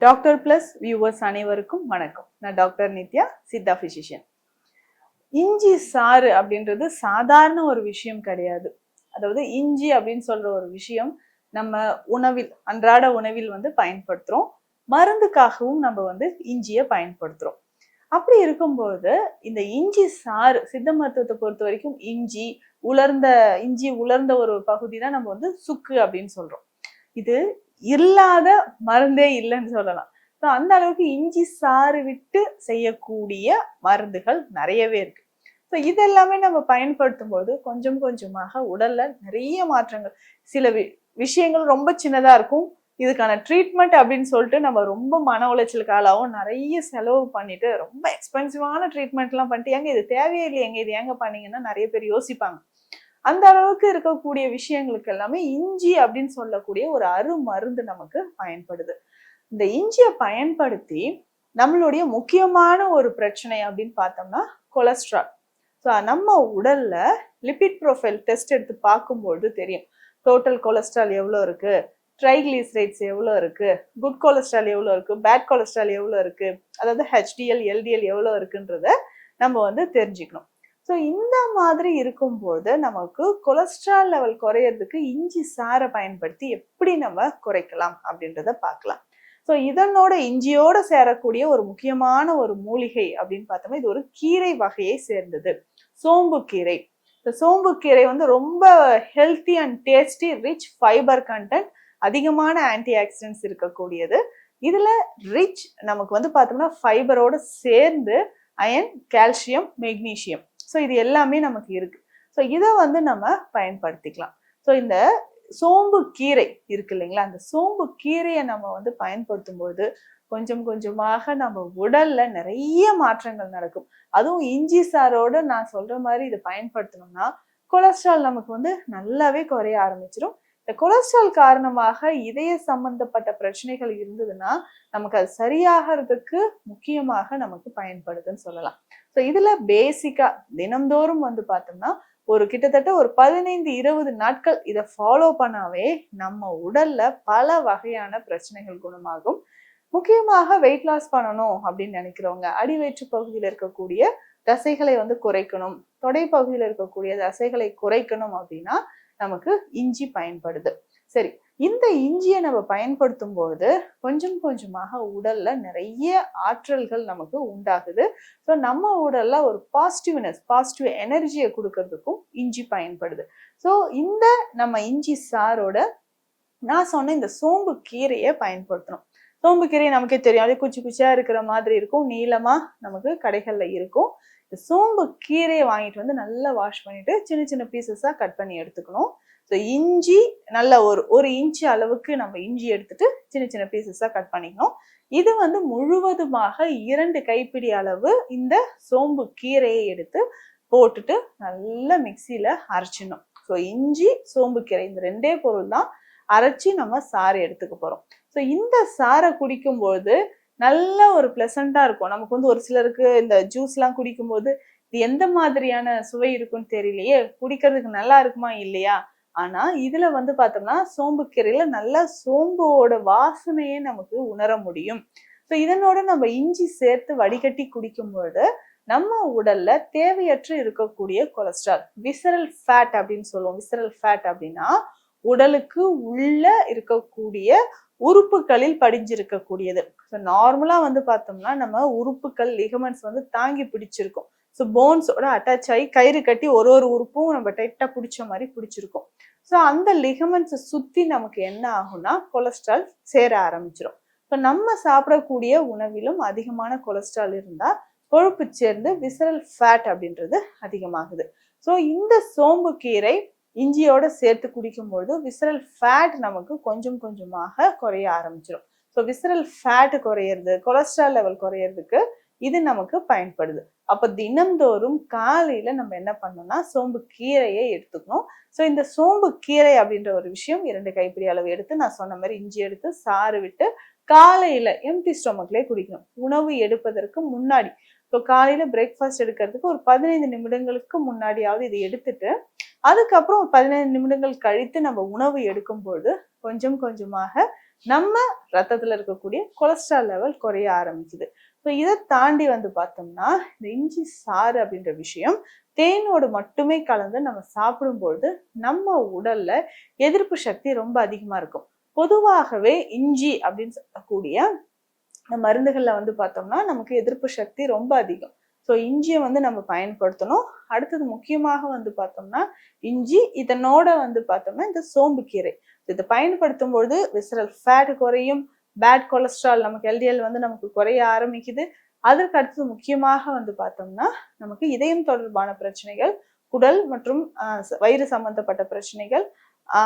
Doctor plus viewers அனைவருக்கும் வணக்கம். நான் டாக்டர் நித்யா, சித்தா பிசிஷியன். இஞ்சி சாறு அப்படின்றது சாதாரண ஒரு விஷயம் கிடையாது. அதாவது இஞ்சி அப்படின்னு சொல்ற ஒரு விஷயம் நம்ம உணவில், அன்றாட உணவில் பயன்படுத்துறோம். மருந்துக்காகவும் நம்ம இஞ்சியை பயன்படுத்துறோம். அப்படி இருக்கும்போது இந்த இஞ்சி சாறு, சித்த மருத்துவத்தை பொறுத்த வரைக்கும் இஞ்சி உலர்ந்த ஒரு பகுதி தான் நம்ம சுக்கு அப்படின்னு சொல்றோம். இது இல்லாத மருந்தே இல்லைன்னு சொல்லலாம். ஸோ அந்த அளவுக்கு இஞ்சி சாறு விட்டு செய்யக்கூடிய மருந்துகள் நிறையவே இருக்கு. ஸோ இதெல்லாமே நம்ம பயன்படுத்தும் போது கொஞ்சம் கொஞ்சமாக உடல்ல நிறைய மாற்றங்கள், சில விஷயங்கள் ரொம்ப சின்னதா இருக்கும். இதுக்கான ட்ரீட்மெண்ட் அப்படின்னு சொல்லிட்டு நம்ம ரொம்ப மன உளைச்சலுக்கு ஆளாகவும் நிறைய செலவு பண்ணிட்டு ரொம்ப எக்ஸ்பென்சிவான ட்ரீட்மெண்ட் எல்லாம் பண்ணிட்டு ஏங்க இது தேவையே இல்லையங்க, இது ஏங்க பண்ணீங்கன்னா நிறைய பேர் யோசிப்பாங்க. அந்த அளவுக்கு இருக்கக்கூடிய விஷயங்களுக்கு எல்லாமே இஞ்சி அப்படின்னு சொல்லக்கூடிய ஒரு அருமருந்து நமக்கு பயன்படுது. இந்த இஞ்சியை பயன்படுத்தி நம்மளுடைய முக்கியமான ஒரு பிரச்சனை அப்படின்னு பார்த்தோம்னா கொலஸ்ட்ரால். ஸோ நம்ம உடல்ல லிபிட் ப்ரொஃபைல் டெஸ்ட் எடுத்து பார்க்கும்போது தெரியும் டோட்டல் கொலஸ்ட்ரால் எவ்வளோ இருக்கு, ட்ரைகிளிசரைட்ஸ் எவ்வளோ இருக்கு, குட் கொலஸ்ட்ரால் எவ்வளோ இருக்கு, பேட் கொலஸ்ட்ரால் எவ்வளோ இருக்கு, அதாவது HDL LDL எவ்வளோ இருக்குன்றத நம்ம தெரிஞ்சுக்கணும். ஸோ இந்த மாதிரி இருக்கும்போது நமக்கு கொலஸ்ட்ரால் லெவல் குறையறதுக்கு இஞ்சி சாறை பயன்படுத்தி எப்படி நம்ம குறைக்கலாம் அப்படின்றத பார்க்கலாம். ஸோ இதனோட இஞ்சியோட சேரக்கூடிய ஒரு முக்கியமான ஒரு மூலிகை அப்படின்னு பார்த்தோம்னா இது ஒரு கீரை வகையை சேர்ந்தது, சோம்பு கீரை. இந்த சோம்பு கீரை ரொம்ப healthy and tasty, rich fibre content, அதிகமான ஆன்டி ஆக்சிடென்ட்ஸ் இருக்கக்கூடியது. இதுல ரிச் நமக்கு பார்த்தோம்னா ஃபைபரோட சேர்ந்து அயன், கால்சியம், மெக்னீசியம், ஸோ இது எல்லாமே நமக்கு இருக்கு. ஸோ இதை நம்ம பயன்படுத்திக்கலாம். ஸோ இந்த சோம்பு கீரை இருக்கு இல்லைங்களா, அந்த சோம்பு கீரையை நம்ம பயன்படுத்தும் போது கொஞ்சம் கொஞ்சமாக நம்ம உடல்ல நிறைய மாற்றங்கள் நடக்கும். அதுவும் இஞ்சி சாரோட நான் சொல்ற மாதிரி இதை பயன்படுத்தணும்னா கொலஸ்ட்ரால் நமக்கு நல்லாவே குறைய ஆரம்பிச்சிடும். இந்த கொலஸ்ட்ரால் காரணமாக இதய சம்பந்தப்பட்ட பிரச்சனைகள் இருந்ததுன்னா நமக்கு அது சரியாகிறதுக்கு முக்கியமாக நமக்கு பயன்படுதுன்னு சொல்லலாம். ஸோ இதுல பேசிக்கா தினம்தோறும் பார்த்தோம்னா ஒரு கிட்டத்தட்ட ஒரு 15-20 நாட்கள் இதை ஃபாலோ பண்ணாவே நம்ம உடல்ல பல வகையான பிரச்சனைகள் குணமாகும். முக்கியமாக வெயிட் லாஸ் பண்ணணும் அப்படின்னு நினைக்கிறவங்க, அடி வயிற்று பகுதியில் இருக்கக்கூடிய தசைகளை குறைக்கணும், தொடை பகுதியில் இருக்கக்கூடிய தசைகளை குறைக்கணும் அப்படின்னா நமக்கு இஞ்சி பயன்படுது. சரி, இந்த இஞ்சியை நம்ம பயன்படுத்தும் போது கொஞ்சம் கொஞ்சமாக உடல்ல நிறைய ஆற்றல்கள் நமக்கு உண்டாகுது. ஸோ நம்ம உடல்ல ஒரு பாசிட்டிவ் எனர்ஜியை கொடுக்கறதுக்கும் இஞ்சி பயன்படுது. ஸோ இந்த நம்ம இஞ்சி சாரோட நான் சொன்ன இந்த சோம்பு கீரையை பயன்படுத்தணும். சோம்பு கீரை நமக்கே தெரியும், அது குச்சி குச்சியா இருக்கிற மாதிரி இருக்கும், நீளமா நமக்கு கடைகள்ல இருக்கும். இந்த சோம்பு கீரையை வாங்கிட்டு நல்லா வாஷ் பண்ணிட்டு சின்ன சின்ன பீசஸா கட் பண்ணி எடுத்துக்கணும். ஸோ இஞ்சி நல்ல ஒரு இன்ச்சு அளவுக்கு நம்ம இஞ்சி எடுத்துட்டு சின்ன சின்ன பீசஸா கட் பண்ணிக்கணும். இது முழுவதுமாக 2 கைப்பிடி அளவு இந்த சோம்பு கீரையை எடுத்து போட்டுட்டு நல்லா மிக்சியில அரைச்சிடணும். ஸோ இஞ்சி, சோம்பு கீரை இந்த 2 பொருள் தான் அரைச்சி நம்ம சாறு எடுத்துக்க போறோம். ஸோ இந்த சாறை குடிக்கும்போது நல்ல ஒரு பிளசண்டா இருக்கும். நமக்கு ஒரு சிலருக்கு இந்த ஜூஸ் எல்லாம் குடிக்கும்போது இது எந்த மாதிரியான சுவை இருக்குன்னு தெரியலையே, குடிக்கிறதுக்கு நல்லா இருக்குமா இல்லையா, ஆனா இதுல பார்த்தோம்னா சோம்பு கீரையில நல்லா சோம்போட வாசனையே நமக்கு உணர முடியும். ஸோ இதனோட நம்ம இஞ்சி சேர்த்து வடிகட்டி குடிக்கும்போது நம்ம உடல்ல தேவையற்று இருக்கக்கூடிய கொலஸ்ட்ரால், விசரல் ஃபேட் அப்படின்னு சொல்லுவோம். விசரல் ஃபேட் அப்படின்னா உடலுக்கு உள்ள இருக்கக்கூடிய உறுப்புகளில் படிஞ்சிருக்கக்கூடியது. ஸோ நார்மலா பார்த்தோம்னா நம்ம உறுப்புகள் லிகமெண்ட்ஸ் தாங்கி பிடிச்சிருக்கும். ஸோ போன்ஸோட அட்டாச் ஆகி கயிறு கட்டி ஒரு உறுப்பும் நம்ம டைட்டா பிடிச்ச மாதிரி பிடிச்சிருக்கும். ஸோ அந்த லிகமெண்ட்ஸை சுத்தி நமக்கு என்ன ஆகும்னா கொலஸ்ட்ரால் சேர ஆரம்பிச்சிடும். ஸோ நம்ம சாப்பிடக்கூடிய உணவிலும் அதிகமான கொலஸ்ட்ரால் இருந்தா கொழுப்பு சேர்ந்து விசரல் ஃபேட் அப்படின்றது அதிகமாகுது. ஸோ இந்த சோம்பு கீரை இஞ்சியோட சேர்த்து குடிக்கும்போது விசரல் ஃபேட் நமக்கு கொஞ்சம் கொஞ்சமாக குறைய ஆரம்பிச்சிடும். ஸோ விசரல் ஃபேட் குறையிறது, கொலஸ்ட்ரால் லெவல் குறையிறதுக்கு இது நமக்கு பயன்படுது. அப்ப தினம்தோறும் காலையில நம்ம என்ன பண்ணோம்னா சோம்பு கீரையை எடுத்துக்கணும். ஸோ இந்த சோம்பு கீரை அப்படின்ற ஒரு விஷயம் 2 கைப்பிடி அளவு எடுத்து நான் சொன்ன மாதிரி இஞ்சி எடுத்து சாறு விட்டு காலையில எம்டி ஸ்டொமக்லேயே குடிக்கணும், உணவு எடுப்பதற்கு முன்னாடி. ஸோ காலையில பிரேக்ஃபாஸ்ட் எடுக்கிறதுக்கு ஒரு 15 நிமிடங்களுக்கு முன்னாடியாவது இதை எடுத்துட்டு அதுக்கப்புறம் 15 நிமிடங்கள் கழித்து நம்ம உணவு எடுக்கும்போது கொஞ்சம் கொஞ்சமாக நம்ம ரத்தத்துல இருக்கக்கூடிய கொலஸ்ட்ரால் லெவல் குறைய ஆரம்பிக்குது. ஸோ இதை தாண்டி பார்த்தோம்னா இந்த இஞ்சி சாறு அப்படின்ற விஷயம் தேனோடு மட்டுமே கலந்து நம்ம சாப்பிடும்பொழுது நம்ம உடல்ல எதிர்ப்பு சக்தி ரொம்ப அதிகமா இருக்கும். பொதுவாகவே இஞ்சி அப்படின்னு சொல்லக்கூடிய மருந்துகள்ல பார்த்தோம்னா நமக்கு எதிர்ப்பு சக்தி ரொம்ப அதிகம். ஸோ இஞ்சியை நம்ம பயன்படுத்தணும். அடுத்தது முக்கியமாக பார்த்தோம்னா இஞ்சி இதனோட பார்த்தோம்னா இந்த சோம்பு கீரை இதை பயன்படுத்தும் பொழுது விசரல் ஃபேட் குறையும், பேட் கொலஸ்ட்ரால் நமக்கு எல்டிஎல் நமக்கு குறைய ஆரம்பிக்குது. அதற்கு அடுத்தது முக்கியமாக பார்த்தோம்னா நமக்கு இதயம் தொடர்பான பிரச்சனைகள், குடல் மற்றும் வயிறு சம்பந்தப்பட்ட பிரச்சனைகள்,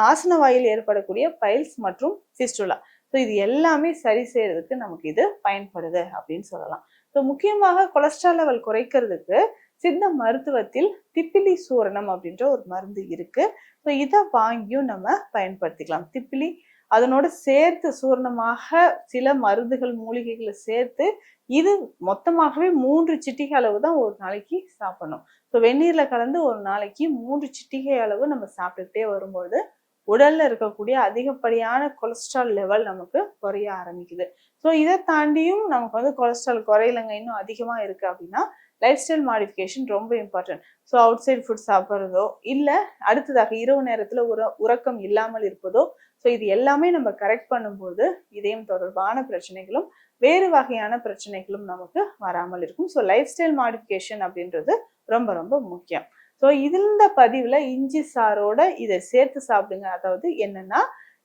ஆசன வாயில் ஏற்படக்கூடிய பைல்ஸ் மற்றும் ஃபிஸ்டுலா, ஸோ இது எல்லாமே சரி செய்யறதுக்கு நமக்கு இது பயன்படுது அப்படின்னு சொல்லலாம். ஸோ முக்கியமாக கொலஸ்ட்ரால் லெவல் குறைக்கிறதுக்கு சித்த மருத்துவத்தில் திப்பிலி சூரணம் அப்படின்ற ஒரு மருந்து இருக்கு. ஸோ இதை வாங்கியும் நம்ம பயன்படுத்திக்கலாம். திப்பிலி அதனோட சேர்த்து சூரணமாக சில மருந்துகள் மூலிகைகளை சேர்த்து இது மொத்தமாகவே 3 சிட்டிகை அளவு தான் ஒரு நாளைக்கு சாப்பிடணும். ஸோ வெந்நீர்ல கலந்து ஒரு நாளைக்கு 3 சிட்டிகை அளவு நம்ம சாப்பிட்டுக்கிட்டே வரும்போது உடல்ல இருக்கக்கூடிய அதிகப்படியான கொலஸ்ட்ரால் லெவல் நமக்கு குறைய ஆரம்பிக்குது. ஸோ இதை தாண்டியும் நமக்கு கொலஸ்ட்ரால் குறையலைங்க, இன்னும் அதிகமா இருக்கு அப்படின்னா லைஃப் ஸ்டைல் மாடிஃபிகேஷன் ரொம்ப important. So outside food சாப்பிட்றதோ இல்லை அடுத்ததாக இரவு நேரத்துல உறக்கம் இல்லாமல் இருப்பதோ, ஸோ இது எல்லாமே நம்ம கரெக்ட் பண்ணும்போது இதயம் தொடர்பான பிரச்சனைகளும் வேறு வகையான பிரச்சனைகளும் நமக்கு வராமல் இருக்கும். ஸோ லைஃப் ஸ்டைல் மாடிஃபிகேஷன் அப்படின்றது ரொம்ப ரொம்ப முக்கியம். ஸோ இந்த பதிவுல இஞ்சி சாரோட இதை சேர்த்து சாப்பிடுங்க. அதாவது என்னன்னா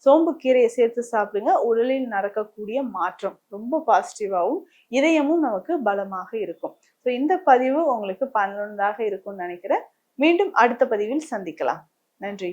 சோம்பு கீரையை சேர்த்து சாப்பிடுங்க. உடலில் நடக்கக்கூடிய மாற்றம் ரொம்ப பாசிட்டிவாகவும் இதயமும் நமக்கு பலமாக இருக்கும். ஸோ இந்த பதிவு உங்களுக்கு பயனுள்ளதாக இருக்கும்னு நினைக்கிறேன். மீண்டும் அடுத்த பதிவில் சந்திக்கலாம். நன்றி.